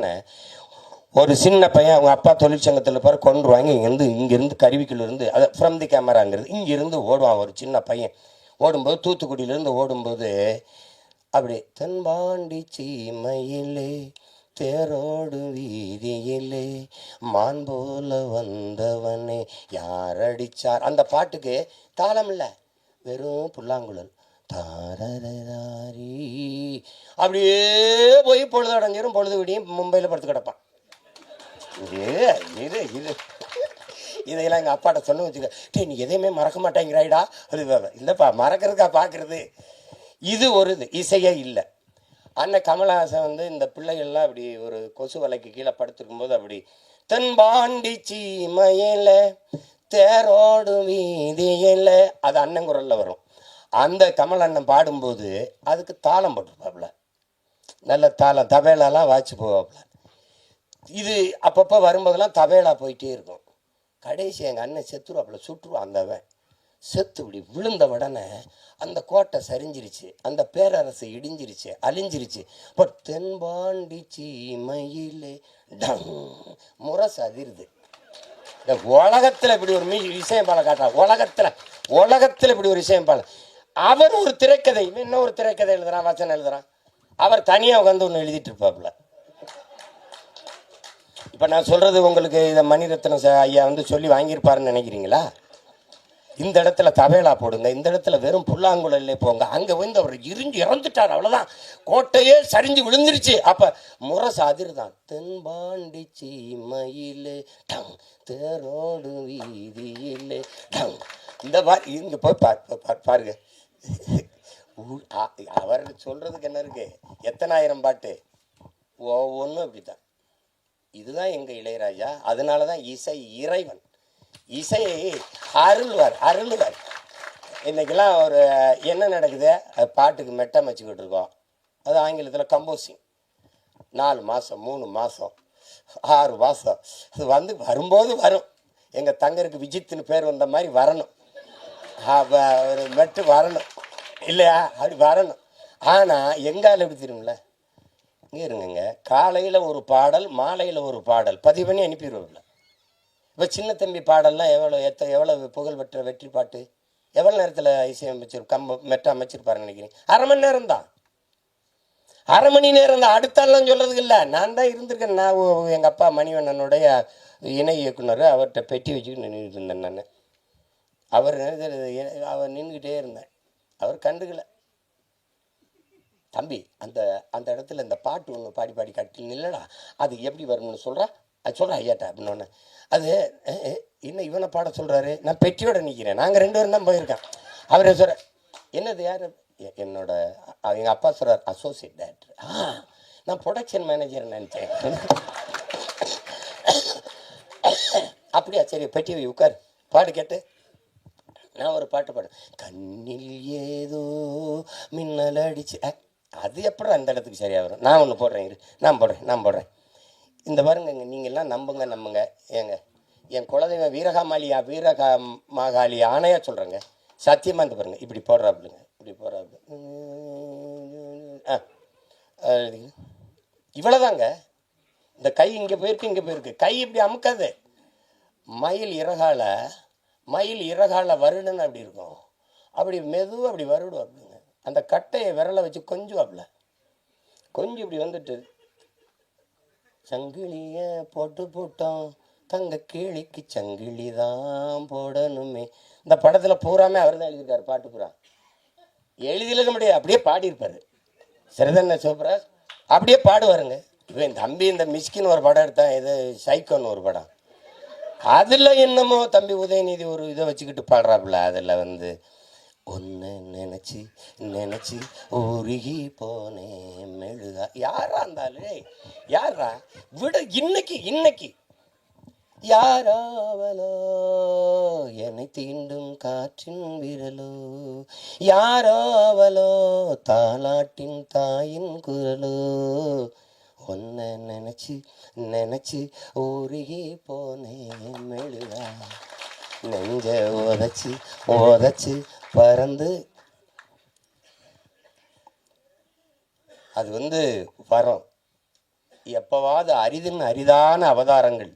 உடனே ஒரு சின்ன பையன் அவங்க அப்பா தொழிற்சங்கத்தில் பாரு கொண்டு வாங்கி இங்கேருந்து கருவிக்குள்ளேருந்து அதை ஃப்ரம் தி கேமராங்கிறது இங்கேருந்து ஓடுவான் ஒரு சின்ன பையன். ஓடும்போது தூத்துக்குடியிலேருந்து ஓடும்போது அப்படி தென்பாண்டி சீமையிலே தேரோடு வீதியிலே மான் போல வந்தவனே யார் அடிச்சார். அந்த பாட்டுக்கு தாளம் இல்லை, வெறும் புல்லாங்குழல். தாரதாரி அப்படியே போய் பொழுது அடைஞ்சிரும். பொழுது விடியும் மும்பையில் படுத்து கிடப்பான். இது இது இதையெல்லாம் எங்கள் அப்பாட்ட சொன்ன வச்சுக்க, டே நீ எதையுமே மறக்க மாட்டேங்கிறாயிடா. அது இல்லைப்பா, மறக்கிறதுக்கா பார்க்குறது. இது ஒரு இது இசையே இல்லை. அண்ணன் கமலஹாசன் வந்து இந்த பிள்ளைகள்லாம் அப்படி ஒரு கொசு வலைக்கு கீழே படுத்துருக்கும்போது அப்படி தென்பாண்டி சீமையில தேரோடு வீதியில அது அண்ணன் குரலில் வரும். அந்த கமல் அண்ணன் பாடும்போது அதுக்கு தாளம் போட்டிருப்பாப்புல, நல்ல தாளம் தபேலாலாம் வாய்ச்சி போவாப்புல. இது அப்பப்போ வரும்போதெல்லாம் தபேலா போயிட்டே இருக்கும். கடைசி எங்கள் அண்ணன் செத்துருவாப்புல, சுற்றுருவான். அந்தவன் செத்து இப்படி விழுந்த உடனே அந்த கோட்டை சரிஞ்சிருச்சு, அந்த பேரரசு இடிஞ்சிருச்சு, அழிஞ்சிருச்சு. பட் தென்பாண்டி சீமையிலே டங் முரசு அதிருது. இந்த உலகத்தில் இப்படி ஒரு இசையம்பாலை காட்டுறா, உலகத்தில் இப்படி ஒரு இசையம்பாலை. அவர் ஒரு திரைக்கதை, இன்னும் ஒரு திரைக்கதை எழுதுறான், வசனம் எழுதுறான். அவர் தனியாக உட்காந்து ஒன்று எழுதிட்டு இருப்பாப்புல. இப்போ நான் சொல்கிறது உங்களுக்கு இதை மணிரத்னம் ஐயா வந்து சொல்லி வாங்கியிருப்பாருன்னு நினைக்கிறீங்களா? இந்த இடத்துல தபேலா போடுங்க, இந்த இடத்துல வெறும் புல்லாங்குழல்லே போங்க. அங்கே வந்து அவர் இறந்துட்டார், அவ்வளோதான். கோட்டையே சரிஞ்சு விழுந்துருச்சு. அப்போ முரசு அதிர்தான். தென்பாண்டி சீமையிலே டங் தேரோடு வீதியிலே டங். இந்த மாதிரி இங்கே போய் பாருங்க. அவர் சொல்கிறதுக்கு என்ன இருக்கு, எத்தனாயிரம் பாட்டு ஒவ்வொன்றும் அப்படித்தான். இதுதான் எங்கள் இளையராஜா. அதனால தான் இசை இறைவன், இசையை அருள்வார். இன்றைக்கெல்லாம் ஒரு என்ன நடக்குது, பாட்டுக்கு மெட்டம் வச்சுக்கிட்டு இருக்கோம். அது ஆங்கிலத்தில் கம்போசிங். 4 மாதம் 3 மாதம் 6 மாதம் அது வந்து வரும்போது வரும். எங்கள் தங்கருக்கு விஜித்துன்னு பேர் வந்த மாதிரி வரணும், ஒரு மெட்டு வரணும் இல்லையா, அப்படி வரணும். ஆனால் எங்கால் எப்படி தெரியுங்கள, இங்கே இருங்க, காலையில் ஒரு பாடல் மாலையில் ஒரு பாடல் பதிவு பண்ணி அனுப்பிடுவோம்ல. இப்போ சின்ன தம்பி பாடல்லாம் எவ்வளோ புகழ் பெற்ற வெற்றி பாட்டு, எவ்வளோ நேரத்தில் இசையமைச்சிரு மெட்ட அமைச்சிருப்பாருன்னு நினைக்கிறீங்க? அரை மணி நேரம் தான், அரை மணி நேரம் தான். அடுத்தாலாம் சொல்கிறதுக்கு இல்லை, நான் தான் இருந்திருக்கேன். நான் எங்கள் அப்பா மணிவண்ணனுடைய இணை இயக்குனர், அவர்கிட்ட பெட்டி வச்சுக்கிட்டு நின்றுட்டு இருந்தேன் நான். அவர் நின்றுக்கிட்டே இருந்தேன், அவர் கண்டுக்கலை. தம்பி அந்த இடத்துல இந்த பாட்டு ஒன்று பாடி காட்டி இல்லைடா, அது எப்படி வரும்னு சொல்கிறா, அது சொல்கிறா ஐயாட்டா அப்படின்னு. அது இன்னும் இவனை பாட சொல்கிறாரு, நான் பெட்டியோட நிற்கிறேன். நாங்கள் 2 பேரும் தான் போயிருக்கேன். அவரை சொல்கிற என்னது யார், என்னோட எங்கள் அப்பா சொல்கிறார் அசோசியேட் டைரக்டர். நான் ப்ரொடக்ஷன் மேனேஜர் நினச்சேன். அப்படியா, சரி பெட்டி உட்கார் பாடு கேட்டு. நான் ஒரு பாட்டு பாடுறேன், கண்ணில் ஏதோ மின்னல் அடிச்சு. அது எப்படி அந்த இடத்துக்கு சரியாக வரும்? நான் ஒன்று போடுறேன், நான் போடுறேன். இந்த பாருங்க, நீங்கள்லாம் நம்புங்க. என் குலதெய்வம் வீரகாமாகாளி ஆணையாக சொல்கிறேங்க, சத்தியமாக இந்த பாருங்க, இப்படி போடுறாப்புலுங்க, இப்படி போடுறாப்புல. இவ்வளோதாங்க. இந்த கை இங்கே போயிருக்கு, கை இப்படி அமுக்காது. மயில் இறகால வருடுன்னு அப்படி இருக்கும், அப்படி மெதுவாக அப்படி வருடுவாப்புங்க. அந்த கட்டையை விரலை வச்சு கொஞ்சம் இப்படி வந்துட்டு, சங்கிலிய போட்டோம் தங்க கிளிக்கு சங்கிலி தான் போடணுமே. இந்த படத்தில் பூராமே அவர் தான் எழுதியிருக்காரு, பாட்டு பூரா எழுதியிருக்க முடியாது, அப்படியே பாடியிருப்பார். சரிதானே சிவபிராஜ்? அப்படியே பாடுவாருங்க. இவன் தம்பி இந்த மிஸ்கின்னு ஒரு படம் எடுத்தான், இது சைக்கோன்னு ஒரு படம், அதில் என்னமோ தம்பி உதயநிதி ஒரு இதை வச்சுக்கிட்டு பாடுறாப்புல. அதில் வந்து ஒன்று நினச்சி உருகி போனேன் மெழுகா. யாரா இருந்தாலும் யாரா விட, இன்னைக்கு யாராவலோ என்னை தீண்டும் காற்றின் விரலோ, யாராவலோ தாலாட்டின் தாயின் குரலோ, ஒன்ன நினச்சி உருகி போனேன் மெழுகா, நெஞ்ச உதச்சி பறந்து. அது வந்து வரும். எப்போவாவது அரிதுன்னு அரிதான அவதாரங்கள்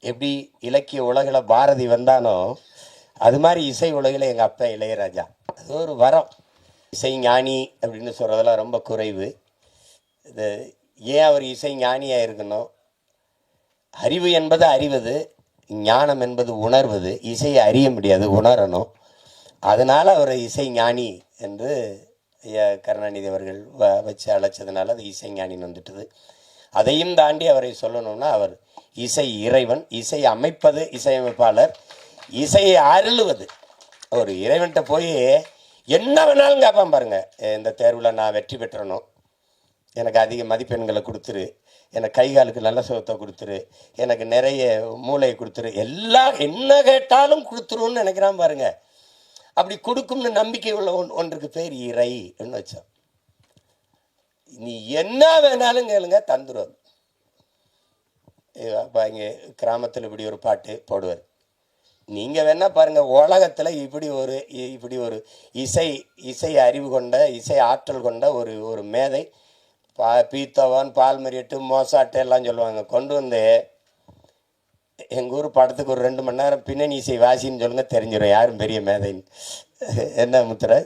எப்படி இலக்கிய உலகில் பாரதி வந்தானோ அது மாதிரி இசை உலகில் எங்கள் அப்பா இளையராஜா. அது ஒரு வரம். இசை ஞானி அப்படின்னு சொல்கிறதெல்லாம் ரொம்ப குறைவு. இது ஏன் அவர் இசை ஞானியாக இருக்கணும்? அறிவு என்பது அறிவது, ஞானம் என்பது உணர்வது. இசையை அறிய முடியாது, உணரணும். அதனால் அவர் இசை ஞானி என்று கருணாநிதி அவர்கள் வச்சு அழைச்சதுனால அது இசை ஞானின்னு வந்துட்டுது. அதையும் தாண்டி அவரை சொல்லணும்னா அவர் இசை இறைவன். இசை அமைப்பது இசையமைப்பாளர், இசையை அருளுவது. ஒரு இறைவன்கிட்ட போய் என்ன வேணாலும் கேட்பான் பாருங்க. இந்த தேர்வில் நான் வெற்றி பெற்றணும், எனக்கு அதிக மதிப்பெண்களை கொடுத்துரு, எனக்கு கை காலுக்கு நல்ல சுகத்தை கொடுத்துரு, எனக்கு நிறைய மூளையை கொடுத்துரு, எல்லாம் என்ன கேட்டாலும் கொடுத்துருன்னு நினைக்கிறான் பாருங்க. அப்படி கொடுக்கும்னு நம்பிக்கை உள்ள ஒன்றுக்கு பேர் இறைன்னு வச்சோம். நீ என்ன வேணாலும் கேளுங்க, தந்துடும். இப்போ இங்கே கிராமத்தில் இப்படி ஒரு பாட்டு போடுவார். நீங்கள் வேணா பாருங்கள், உலகத்தில் இப்படி ஒரு இசை அறிவு கொண்ட, இசை ஆற்றல் கொண்ட ஒரு மேதை, பீத்தோவன், பால்மரியட்டு, மோசாட்டு எல்லாம் சொல்லுவாங்க. கொண்டு வந்து எங்கள் ஊர் படத்துக்கு ஒரு 2 மணி நேரம் பின்னணி இசை வாசின்னு சொல்லுங்கள், தெரிஞ்சிடும் யாரும் பெரிய மேதைன்னு. என்ன முத்திரை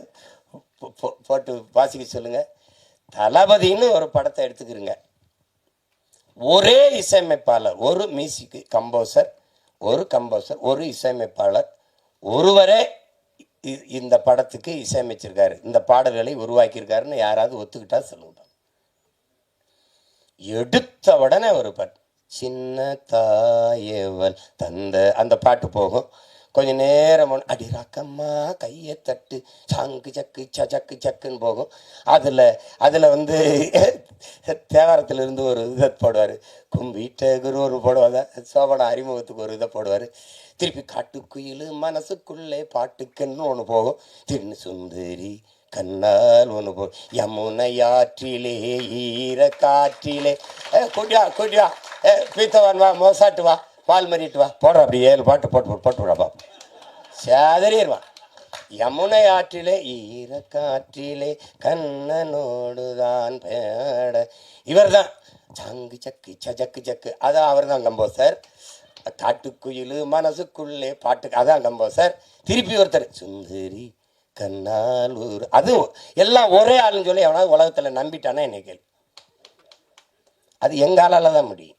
போட்டு வாசிக்க சொல்லுங்கள். தளபதின்னு ஒரு படத்தை எடுத்துக்கிறங்க. ஒரே இசையமைப்பாளர், ஒரு மியூசிக் கம்போசர், ஒரு இசையமைப்பாளர் ஒருவரே இந்த படத்துக்கு இசையமைச்சிருக்காரு, இந்த பாடல்களை உருவாக்கியிருக்காருன்னு யாராவது ஒத்துக்கிட்டா சொல்லுங்க. எடுத்த உடனே ஒரு பாட்டு, சின்ன தாயவள் தந்த, அந்த பாட்டு போகும். கொஞ்ச நேரம் அடி ரக்கம்மா கையை தட்டு சங்கு சக்கு சக்கு சக்குன்னு போகும். அதில் வந்து தேவாரத்திலிருந்து ஒரு இதை போடுவார், கும்பிட்ட குரு ஒரு போடுவாங்க, சோபன அறிமுகத்துக்கு ஒரு இதை போடுவார். திருப்பி காட்டுக்குயில் மனசுக்குள்ளே பாட்டுக்குன்னு ஒன்று போகும். தின்னு சுந்தரி கண்ணால் ஒன்று போ, யமுனையாற்றிலே ஈர காற்றிலே, குடியா பீத்தவான் வா, மோசாட்டு வா, பால் மறிட்டு வா, போடுற அப்படி 7 பாட்டு போட்டு விடாப்பா, சேதறிடுவான். யமுனை ஆற்றிலே ஈர காற்றிலே கண்ணனோடுதான் பேட, இவர் தான் சங்கு சக்கு சக்கு சக்கு, அதான் அவர் தான் கம்போசர். காட்டுக்குயில் மனசுக்குள்ளே பாட்டுக்கு, அதான் கம்போசர். திருப்பி ஒருத்தர் சுந்தரி கண்ணால் ஊர், அது எல்லாம் ஒரே ஆளுன்னு சொல்லி எவனாவது உலகத்தில் நம்பிட்டானா என்னை கேள்வி. அது எங்காலால தான் முடியும்.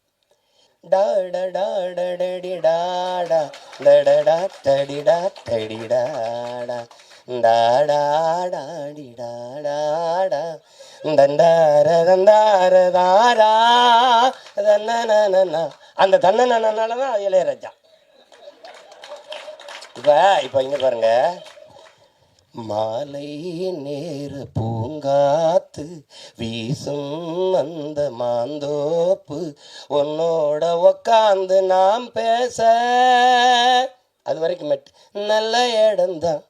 அந்த தன்னனாலதான் இளையராஜா. இப்ப இங்க பாருங்க, மாலை நேர பூங்காத்து வீசும் அந்த மாந்தோப்பு, உன்னோட உக்காந்து நாம் பேச, அது வரைக்கும் மெட்டு நல்ல இடம்தான்.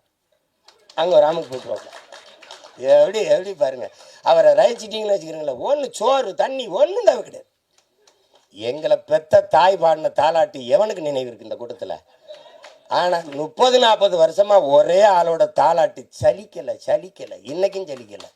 அங்கே ஒரு ராமுக்கு போயிட்டு எப்படி பாருங்க. அவரை ரசிச்சிட்டிங்கன்னு வச்சுக்கிறீங்களா, ஒன்று சோறு தண்ணி ஒன்றும் தவிர கிடையாது. எங்களை பெத்த தாய் பாடின தாலாட்டு எவனுக்கு நினைவு இருக்கு இந்த கூட்டத்தில்? ஆனால் 30-40 வருஷமா ஒரே ஆளோட தாலாட்டு சலிக்கலை, இன்னைக்கும் சலிக்கலை.